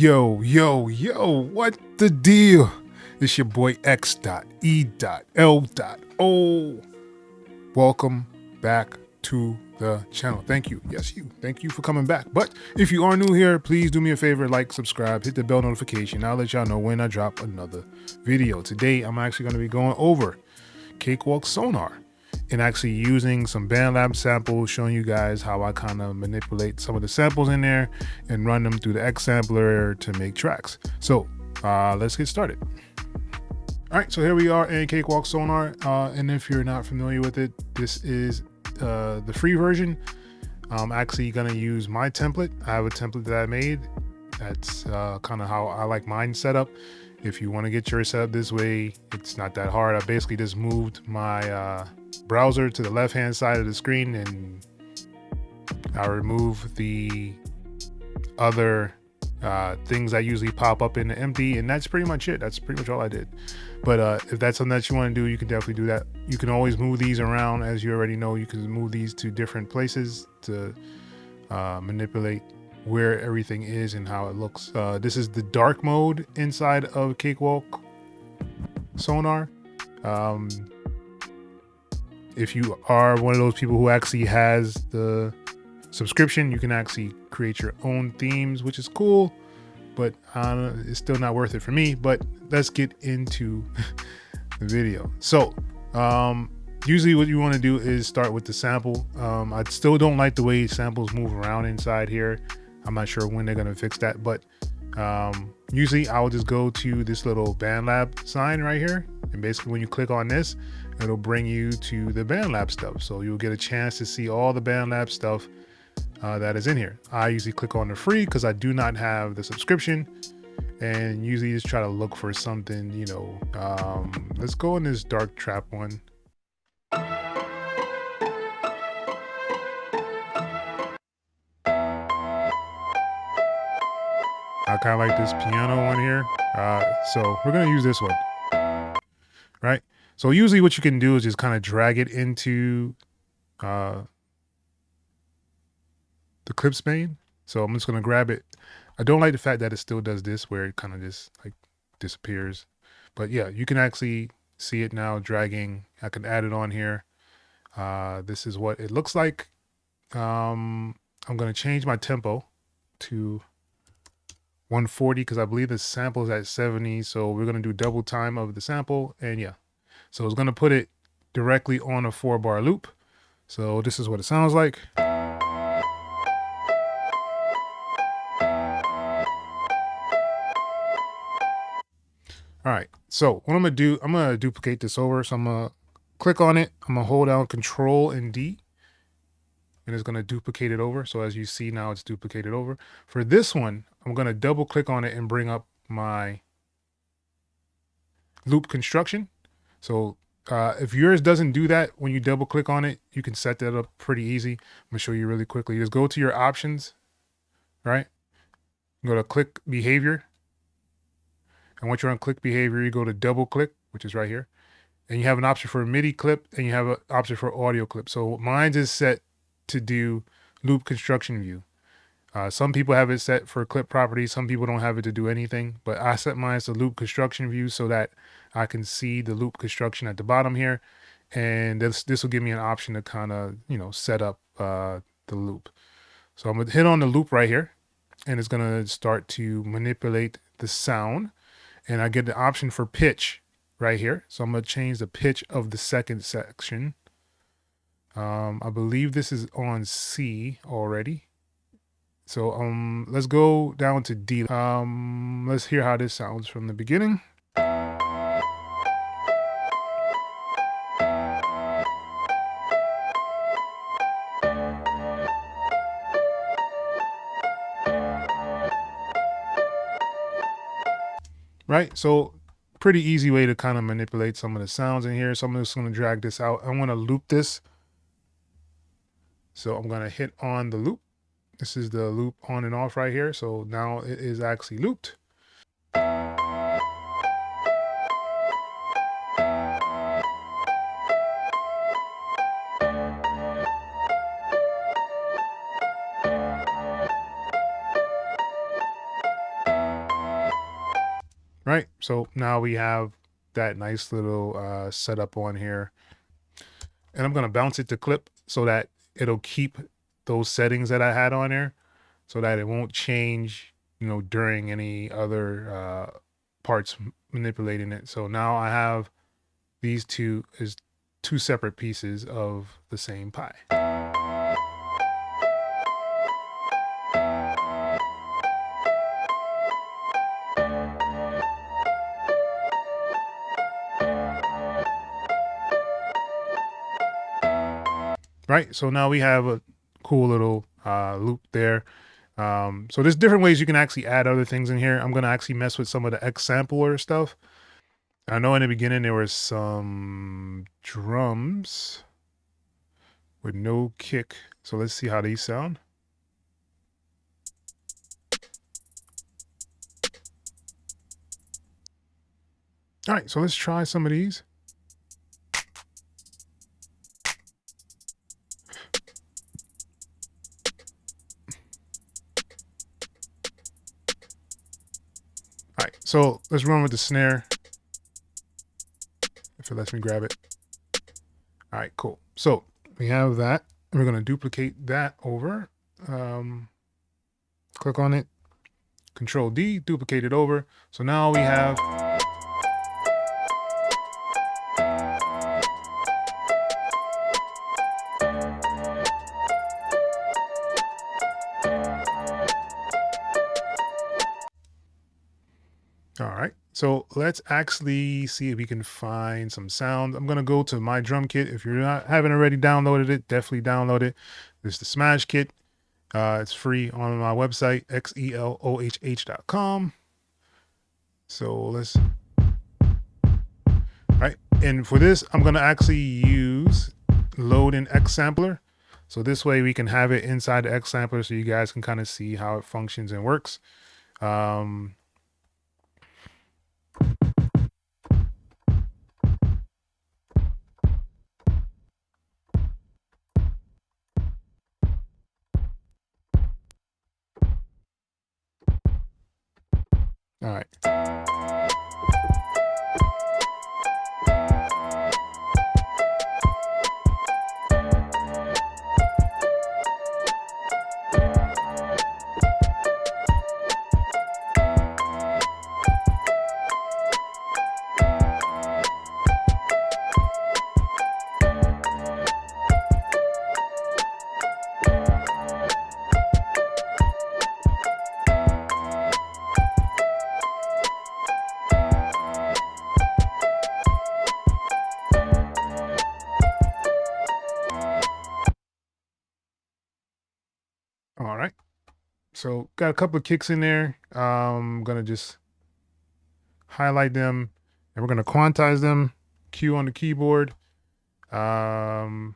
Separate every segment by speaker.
Speaker 1: Yo, what the deal? It's your boy X.E.L.O. Welcome back to the channel. Thank you. Yes, you. Thank you for coming back. But if you are new here, please do me a favor, like, subscribe, hit the bell notification. I'll let y'all know when I drop another video. Today, I'm actually going to be going over Cakewalk Sonar and actually using some BandLab samples, showing you guys how I kind of manipulate some of the samples in there and run them through the X sampler to make tracks. So let's get started. All right, so here we are in Cakewalk Sonar, and if you're not familiar with it, this is the free version. I'm actually gonna use my template. I have a template that I made. That's kind of how I like mine set up. If you want to get yours set up this way, it's not that hard. I basically just moved my browser to the left-hand side of the screen, and I remove the other things that usually pop up in the empty, and that's pretty much it. That's pretty much all I did. But if that's something that you want to do, you can definitely do that. You can always move these around. As you already know, you can move these to different places to manipulate where everything is and how it looks. This is the dark mode inside of Cakewalk Sonar. If you are one of those people who actually has the subscription, you can actually create your own themes, which is cool, but it's still not worth it for me. But let's get into the video. So usually what you want to do is start with the sample. I still don't like the way samples move around inside here. I'm not sure when they're going to fix that, but usually I'll just go to this little BandLab sign right here, and basically when you click on this, it'll bring you to the BandLab stuff. So you'll get a chance to see all the BandLab stuff that is in here. I usually click on the free because I do not have the subscription, and usually just try to look for something, you know. Let's go in this dark trap one. I kind of like this piano one here, so we're gonna use this one, right? So usually what you can do is just kind of drag it into the clip pane. So I'm just gonna grab it. I don't like the fact that it still does this, where it kind of just like disappears. But yeah, you can actually see it now dragging. I can add it on here. This is what it looks like. I'm gonna change my tempo to 140 because I believe the sample is at 70. So we're gonna do double time of the sample, and yeah. So it's gonna put it directly on a 4-bar loop. So this is what it sounds like. All right, so what I'm gonna do, I'm gonna duplicate this over. So I'm gonna click on it. I'm gonna hold down Control and D, and it's gonna duplicate it over. So as you see now, it's duplicated over. For this one, I'm gonna double click on it and bring up my loop construction. So if yours doesn't do that, when you double click on it, you can set that up pretty easy. I'm gonna show you really quickly. Just go to your options, right? Go to click behavior. And once you're on click behavior, you go to double click, which is right here. And you have an option for a MIDI clip, and you have an option for audio clip. So mine is set to do loop construction view. Some people have it set for clip properties. Some people don't have it to do anything, but I set mine as the loop construction view so that I can see the loop construction at the bottom here. And this will give me an option to kind of, you know, set up the loop. So I'm gonna hit on the loop right here, and it's gonna start to manipulate the sound. And I get the option for pitch right here. So I'm gonna change the pitch of the second section. I believe this is on C already. So let's go down to D. Let's hear how this sounds from the beginning. Right, so pretty easy way to kind of manipulate some of the sounds in here. So I'm just gonna drag this out. I wanna loop this. So I'm gonna hit on the loop. This is the loop on and off right here. So now it is actually looped. right? So now we have that nice little setup on here, and I'm gonna bounce it to clip so that it'll keep those settings that I had on there, so that it won't change, during any other parts manipulating it. So now I have these two as two separate pieces of the same pie. Right, so now we have a cool little loop there. So there's different ways you can actually add other things in here. I'm gonna actually mess with some of the X sampler stuff. I know in the beginning there was some drums with no kick. So let's see how these sound. All right, so let's try some of these. All right, so let's run with the snare. If it lets me grab it. All right, cool. So we have that. We're gonna duplicate that over. Click on it, Control D, duplicate it over. So now we have all right. So let's actually see if we can find some sound. I'm gonna go to my drum kit. If you're not haven't already downloaded it, definitely download it. This is the Smash Kit. It's free on my website, xelohh.com. So let's right. And for this, I'm gonna actually use load in X sampler. So this way we can have it inside the X sampler so you guys can kind of see how it functions and works. Um, all right. All right. So got a couple of kicks in there. I'm gonna just highlight them and we're gonna quantize them. Q on the keyboard. Um,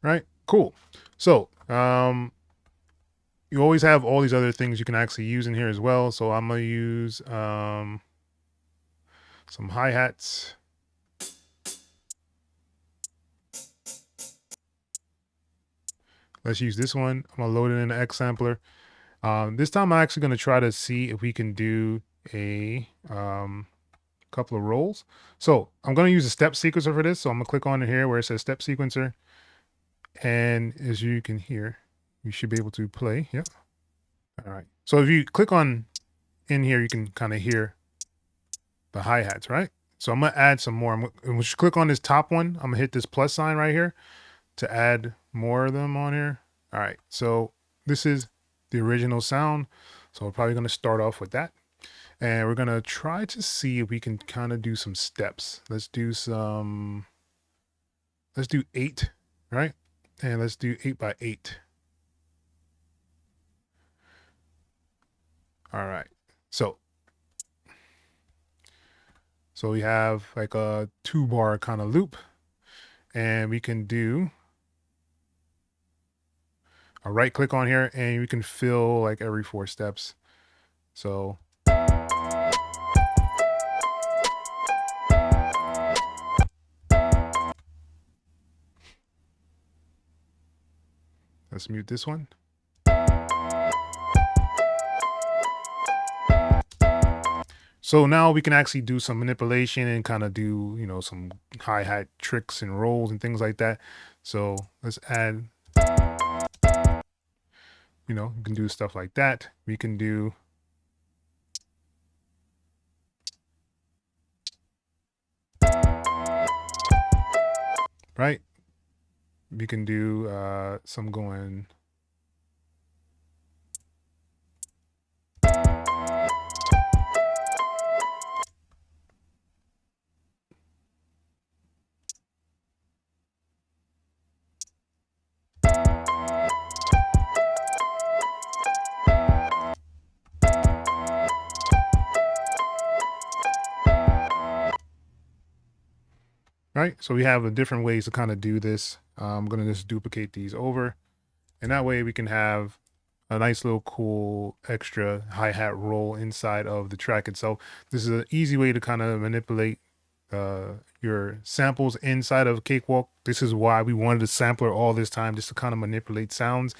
Speaker 1: right. Cool. So you always have all these other things you can actually use in here as well. So I'm gonna use some hi-hats. Let's use this one. I'm gonna load it in the X sampler. This time I'm actually gonna try to see if we can do a couple of rolls. So I'm gonna use a step sequencer for this. So I'm gonna click on it here where it says step sequencer. And as you can hear, you should be able to play. Yep. All right. So if you click on in here, you can kind of hear the hi-hats, right? So I'm gonna add some more. I'm gonna click on this top one. I'm gonna hit this plus sign right here to add more of them on here. All right. So this is the original sound. So we're probably gonna start off with that. And we're gonna try to see if we can kind of do some steps. Let's do 8, right? And let's do 8 by 8. All right. So we have like a 2-bar kind of loop, and we can do I'll right click on here and we can fill like every 4 steps. So let's mute this one. So now we can actually do some manipulation and kind of do, you know, some hi-hat tricks and rolls and things like that. So let's add, you know, you can do stuff like that. We can do, right? We can do some going, right? So we have different ways to kind of do this. I'm going to just duplicate these over, and that way we can have a nice little cool extra hi-hat roll inside of the track itself. This is an easy way to kind of manipulate your samples inside of Cakewalk. This is why we wanted a sampler all this time, just to kind of manipulate sounds.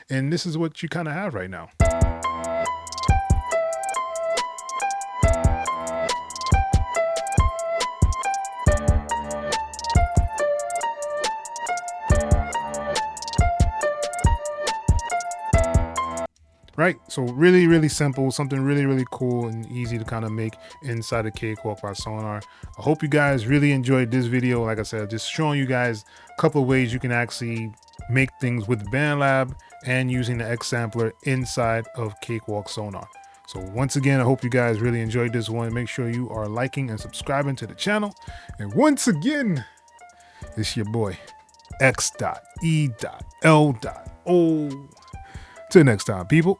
Speaker 1: And this is what you kind of have right now. Right, so really simple, something really cool and easy to kind of make inside of Cakewalk by Sonar. I hope you guys really enjoyed this video. Like I said, just showing you guys a couple of ways you can actually make things with BandLab and using the X sampler inside of Cakewalk Sonar. So once again, I hope you guys really enjoyed this one. Make sure you are liking and subscribing to the channel. And once again, it's your boy X.E.L. Till next time, people.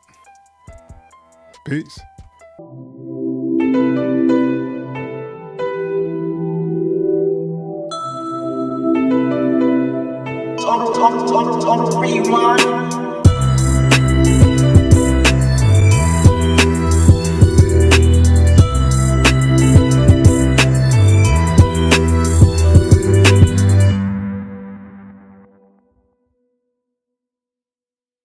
Speaker 1: Peace.
Speaker 2: AutoRewind.